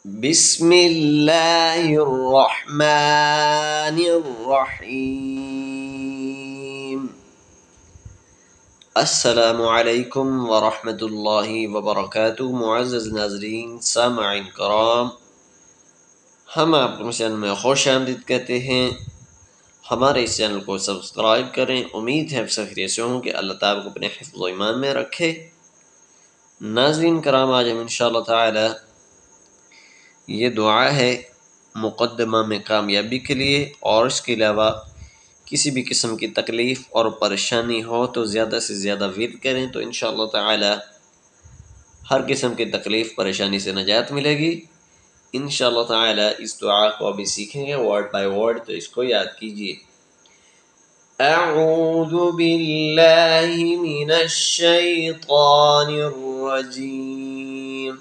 بسم الله الرحمن الرحيم السلام عليكم ورحمة الله وبركاته معزز नाजरीन सामईन कराम, हम आपको चैनल में खुश आमदीद कहते हैं। हमारे इस चैनल को सब्सक्राइब करें। उम्मीद है सब खैरियत से हों कि अल्लाह ताला को अपने हिफ्ज़ व ईमान में रखे। नाज़रीन कराम, आज हम इंशाअल्लाह ताला ये दुआ है मुक़द्दमा में कामयाबी के लिए, और इसके अलावा किसी भी किस्म की तकलीफ़ और परेशानी हो तो ज़्यादा से ज़्यादा विर्द करें, तो इंशाअल्लाह ताला हर किस्म की तकलीफ़ परेशानी से निजात मिलेगी। इंशाअल्लाह ताला इस दुआ को अभी सीखेंगे वर्ड बाय वर्ड, तो इसको याद कीजिए। अऊज़ु बिल्लाहि मिनश शैतानिर रजीम,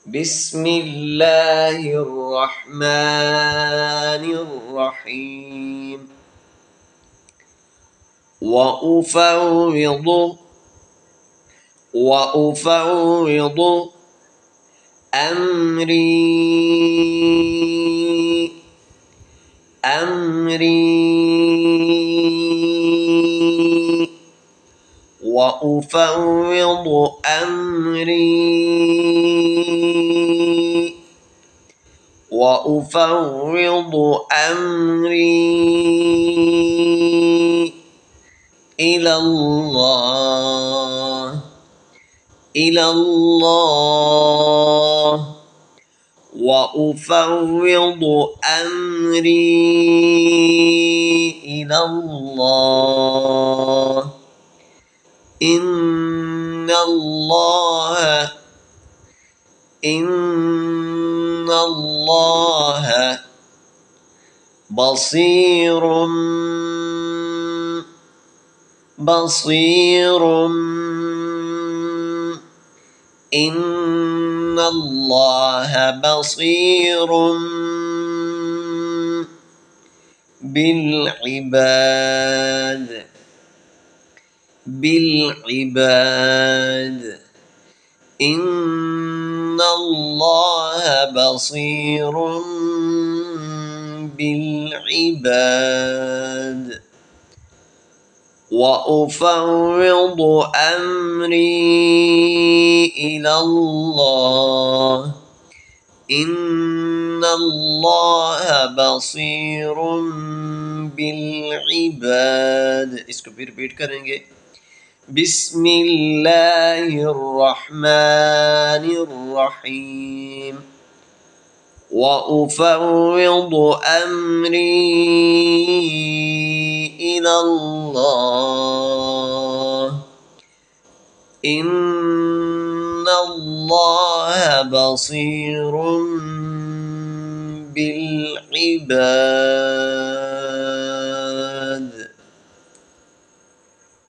बिस्मिल्लाहिर रहमानिर रहीम, वअफ़व्विदु अम्री وأفوض أمري إلى الله وأفوض أمري إلى الله إن الله بصير إن الله بصير بالعباد إن الله بصير بالعباد وأفوض أمري إلى الله إن الله بصير بالعباد। इसको भी रिपीट करेंगे। बिस्मिल्लाहिर्रहमानिर्रहीम, वअफ़व्विदु अम्री इलल्लाह इन्नल्लाह बसीरुम बिल इबाद।